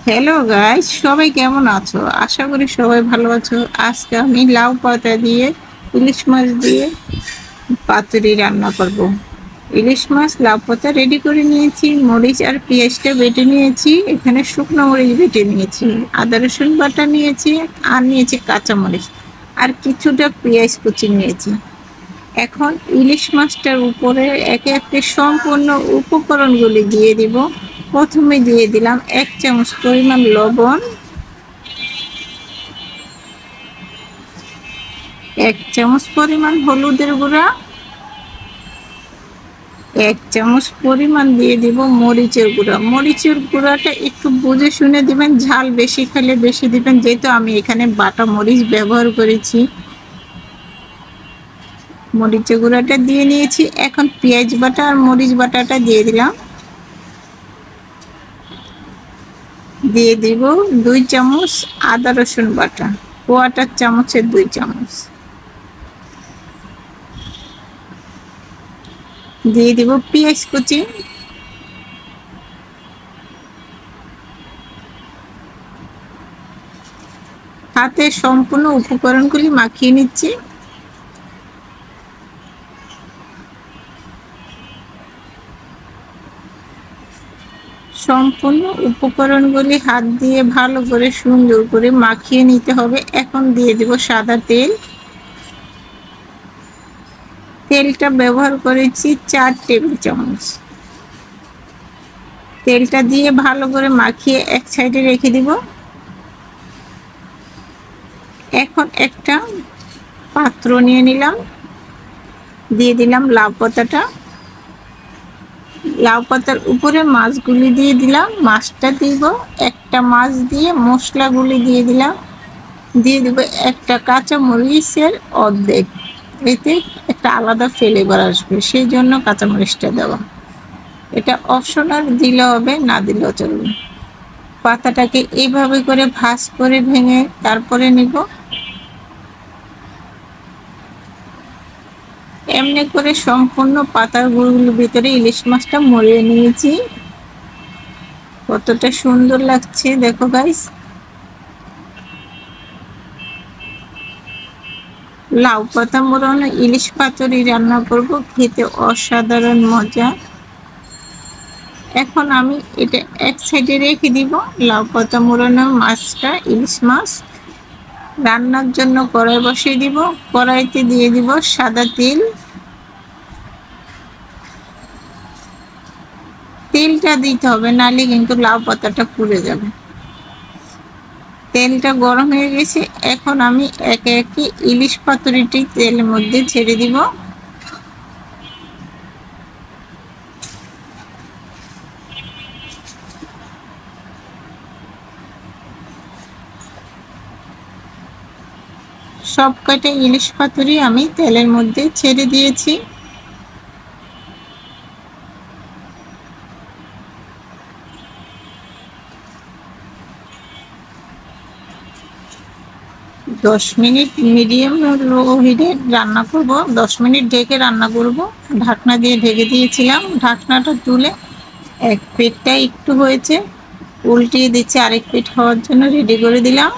Hello guys, সবাই কেমন আছো? আশা করি সবাই ভালো আছো। আজকে আমি লাউ পাতা দিয়ে ইলিশ মাছ দিয়ে পাতুরি রান্না করব। ইলিশ মাছ লাউ পাতা রেডি করে নিয়েছি, মরিচ আর পেঁয়াজটা বেটে নিয়েছি, এখানে শুকনো মরিচ বেটে নিয়েছি, আদা রসুন বাটা নিয়েছি, আর নিয়েছি কাঁচা মরিচ, আর কিছুটা পেঁয়াজ কুচি নিয়েছি। এখন ইলিশ মাছটার উপরে একে একে সম্পূর্ণ উপকরণগুলি দিয়ে দিব। প্রথমে দিয়ে দিলাম 1 চামচ পরিমাণ লবণ, 1 চামচ পরিমাণ হলুদের গুঁড়া, 1 চামচ পরিমাণ দিয়ে দিব মরিচের গুঁড়া। মরিচের গুঁড়াটা একটু বুঝে শুনে দিবেন, ঝাল বেশি খেলে বেশি দিবেন, যেহেতু আমি এখানে বাটা মরিচ ব্যবহার করেছি। মরিচের গুঁড়াটা দিয়ে নিয়েছি। এখন পেঁয়াজ বাটা আর মরিচ বাটাটা দিয়ে দিলাম। দিয়ে দিব 2 চামচ আদা রসুন বাটা, কোয়াটার চামচের 2 চামচ। দিয়ে দিব পেঁয়াজ কুচি, হাতে সম্পূর্ণ উপকরণগুলি মাখিয়ে নিচ্ছি। সম্পূর্ণ উপকরণগুলি হাত দিয়ে ভালো করে সুন্দর করে মাখিয়ে নিতে হবে। এখন দিয়ে দিব সাদা তেল। তেলটা ব্যবহার করেছি 4 টেবিল চামচ। তেলটা দিয়ে ভালো করে মাখিয়ে এক সাইডে রেখে দিব। এখন একটা পাত্র নিয়ে নিলাম, দিয়ে দিলাম লাউ পাতাটা। লাউ পাতার উপরে মাছগুলি দিয়ে দিলাম, মাছটা দিব। একটা মাছ দিয়ে মশলাগুলি দিয়ে দিলাম। দিয়ে দেবো একটা কাঁচা মরিচের অর্ধেক, এতে একটা আলাদা ফ্লেভার আসবে, সেই জন্য কাঁচা মরিচটা দেওয়া। এটা অপশনাল, দিলে হবে, না দিলেও চলবে। পাতাটাকে এইভাবে করে ভাঁজ করে ভেঙে তারপরে নিব। এমনি করে সম্পূর্ণ পাতাগুলোর ভিতরে ইলিশ মাছটা মরিয়ে নিয়েছি। কতটা সুন্দর লাগছে দেখো গাইস। লাউ পাতা মোড়ানো ইলিশ পাতুরি রান্না করব, খেতে অসাধারণ মজা। এখন আমি এটা এক সাইডে রেখে দিব। লাউ পাতা মোড়ানো মাছটা, ইলিশ মাছ রান্নার জন্য কড়াই বসিয়ে দিব। কড়াইতে দিয়ে দিব সাদা তেল। তেলটা দিতে হবে, নাহলে কিন্তু লাউ পাতাটা পুড়ে যাবে। তেলটা গরম হয়ে গেছে। এখন আমি একে একে ইলিশ পাতুরিটি তেলের মধ্যে ছেড়ে দিব। সব কটা ইলিশ পাতুরি আমি তেলের মধ্যে ছেড়ে দিয়েছি। দশ মিনিট মিডিয়াম লো হিটে রান্না করব। 10 মিনিট ঢেকে রান্না করব। ঢাকনা দিয়ে ঢেকে দিয়েছিলাম। ঢাকনাটা তুলে এক পিঠটা একটু হয়েছে, উল্টিয়ে দিচ্ছি, আরেক পিঠ হওয়ার জন্য রেডি করে দিলাম।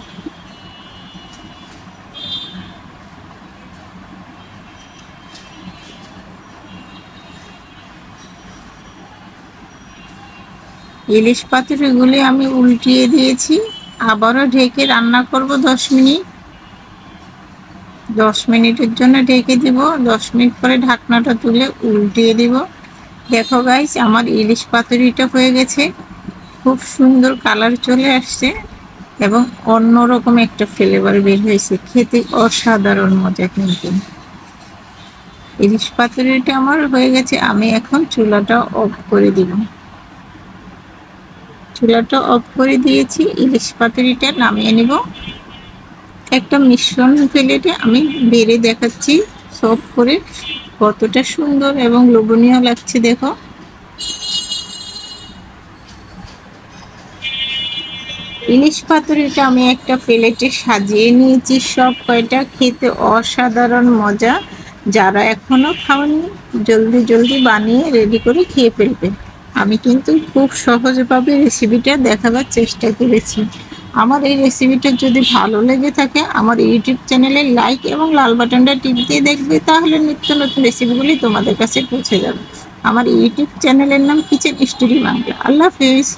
ইলিশ পাতুরিগুলি আমি উল্টিয়ে দিয়েছি। আবারও ঢেকে রান্না করব 10 মিনিট। 10 মিনিটের জন্য ঢেকে দিব। 10 মিনিট পরে ঢাকনাটা তুলে উল্টিয়ে দিব। দেখো গাইস, আমার ইলিশ পাতুরিটা হয়ে গেছে। খুব সুন্দর কালার চলে আসছে এবং অন্যরকম একটা ফ্লেভার বের হয়েছে। খেতে অসাধারণ মজা। কিন্তু ইলিশ পাতুরিটা আমার হয়ে গেছে। আমি এখন চুলাটা অফ করে দিব। চুলাটা অফ করে দিয়েছি। ইলিশ পাতুরিটা নামিয়ে নিব। একটা মিশ্রণ প্লেটে আমি বেড়ে দেখাচ্ছি সফট করে, কতটা সুন্দর এবং লোভনীয় লাগছে দেখো। ইলিশ পাতুরিটা আমি একটা প্লেটে সাজিয়ে নিয়েছি সব কয়টা। খেতে অসাধারণ মজা। যারা এখনো খাওনি, জলদি জলদি বানিয়ে রেডি করে খেয়ে ফেলবে। আমি কিন্তু খুব সহজভাবে রেসিপিটা দেখাবার চেষ্টা করেছি। আমার এই রেসিপিটা যদি ভালো লেগে থাকে আমার ইউটিউব চ্যানেলে লাইক এবং লাল বাটনটা টিপ দিয়ে দেখবে, তাহলে নিত্য নতুন রেসিপিগুলি তোমাদের কাছে পৌঁছে যাবে। আমার ইউটিউব চ্যানেলের নাম কিচেন স্টোরি বাংলা। আল্লাহ হাফেজ।